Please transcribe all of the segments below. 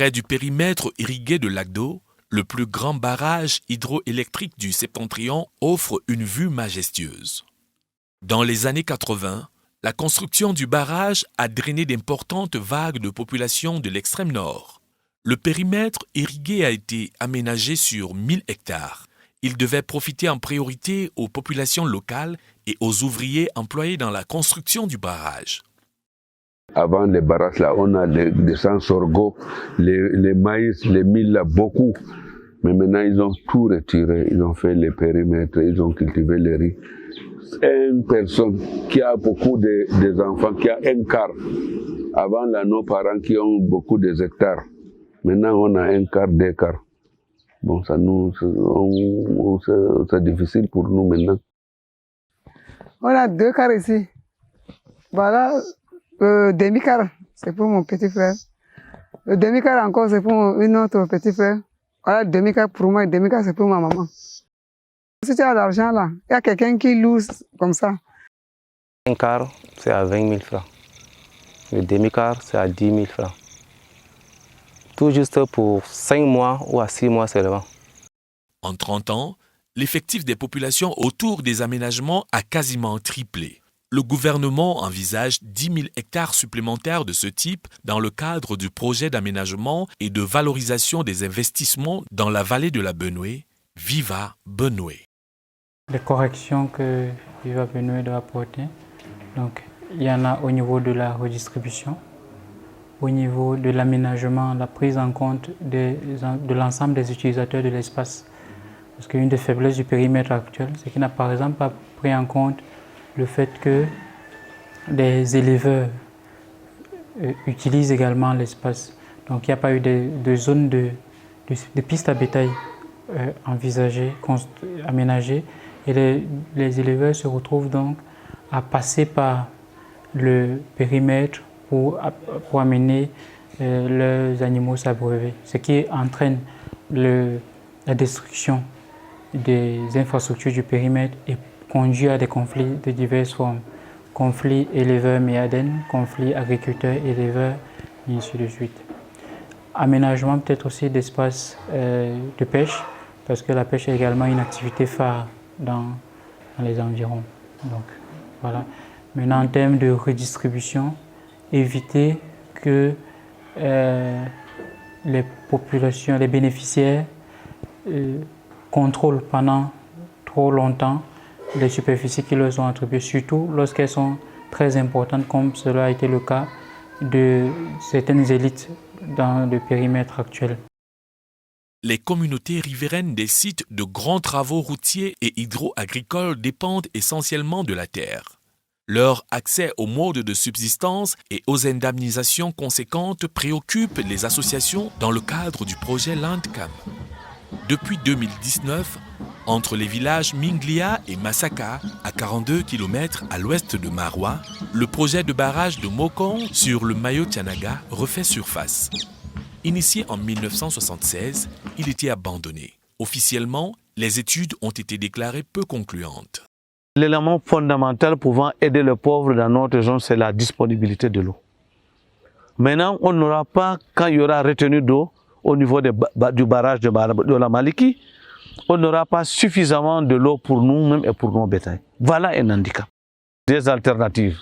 Près du périmètre irrigué de lac d'eau, le plus grand barrage hydroélectrique du Septentrion offre une vue majestueuse. Dans les années 80, la construction du barrage a drainé d'importantes vagues de population de l'extrême nord. Le périmètre irrigué a été aménagé sur 1000 hectares. Il devait profiter en priorité aux populations locales et aux ouvriers employés dans la construction du barrage. Avant les barrages, là, on a des champs sorgho, les maïs, les milles, là, beaucoup. Mais maintenant, ils ont tout retiré. Ils ont fait les périmètres, ils ont cultivé les riz. Une personne qui a beaucoup des enfants, qui a un quart. Avant, là, nos parents qui ont beaucoup des hectares. Maintenant, on a un quart, 2 quarts. Bon, ça c'est difficile pour nous maintenant. On a 2 quarts ici. Voilà, le demi-quart, c'est pour mon petit frère. Le demi-quart encore, c'est pour une autre petit frère. Voilà, le demi-quart pour moi, le demi-quart, c'est pour ma maman. Si tu as l'argent là, il y a quelqu'un qui loue comme ça. Un quart, c'est à 20 000 francs. Le demi-quart, c'est à 10 000 francs. Tout juste pour 5 mois ou à 6 mois seulement. En 30 ans, l'effectif des populations autour des aménagements a quasiment triplé. Le gouvernement envisage 10 000 hectares supplémentaires de ce type dans le cadre du projet d'aménagement et de valorisation des investissements dans la vallée de la Benoué, Viva Benoué. Les corrections que Viva Benoué doit apporter, donc, il y en a au niveau de la redistribution, au niveau de l'aménagement, la prise en compte de l'ensemble des utilisateurs de l'espace. Parce qu'une des faiblesses du périmètre actuel, c'est qu'il n'a par exemple pas pris en compte le fait que les éleveurs utilisent également l'espace. Donc il n'y a pas eu de zones de pistes à bétail envisagées, aménagées. Et les éleveurs se retrouvent donc à passer par le périmètre pour amener leurs animaux s'abreuver. Ce qui entraîne la destruction des infrastructures du périmètre et conduit à des conflits de diverses formes. Conflits éleveurs-méadènes, conflits agriculteurs-éleveurs, et ainsi de suite. Aménagement peut-être aussi d'espaces de pêche, parce que la pêche est également une activité phare dans les environs. Donc, voilà. Maintenant, en termes de redistribution, éviter que les populations, les bénéficiaires contrôlent pendant trop longtemps les superficies qui leur sont attribuées, surtout lorsqu'elles sont très importantes, comme cela a été le cas de certaines élites dans le périmètre actuel. Les communautés riveraines des sites de grands travaux routiers et hydro-agricoles dépendent essentiellement de la terre. Leur accès aux modes de subsistance et aux indemnisations conséquentes préoccupe les associations dans le cadre du projet Landcam. Depuis 2019, entre les villages Minglia et Masaka, à 42 km à l'ouest de Maroua, le projet de barrage de Mokong sur le Mayo Tianaga refait surface. Initié en 1976, il était abandonné. Officiellement, les études ont été déclarées peu concluantes. L'élément fondamental pouvant aider les pauvres dans notre zone, c'est la disponibilité de l'eau. Maintenant, on n'aura pas, quand il y aura retenue d'eau au niveau du barrage de la Maliki, on n'aura pas suffisamment de l'eau pour nous-mêmes et pour nos bétails. Voilà un handicap. Des alternatives.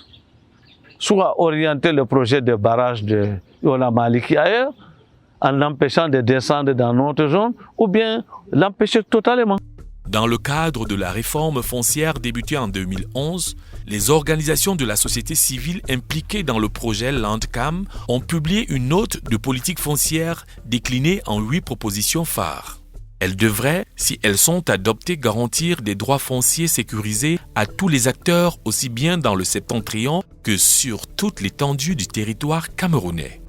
Soit orienter le projet de barrage de la Maliki ailleurs, en l'empêchant de descendre dans notre zone, ou bien l'empêcher totalement. Dans le cadre de la réforme foncière débutée en 2011, les organisations de la société civile impliquées dans le projet Landcam ont publié une note de politique foncière déclinée en 8 propositions phares. Elles devraient, si elles sont adoptées, garantir des droits fonciers sécurisés à tous les acteurs, aussi bien dans le Septentrion que sur toute l'étendue du territoire camerounais.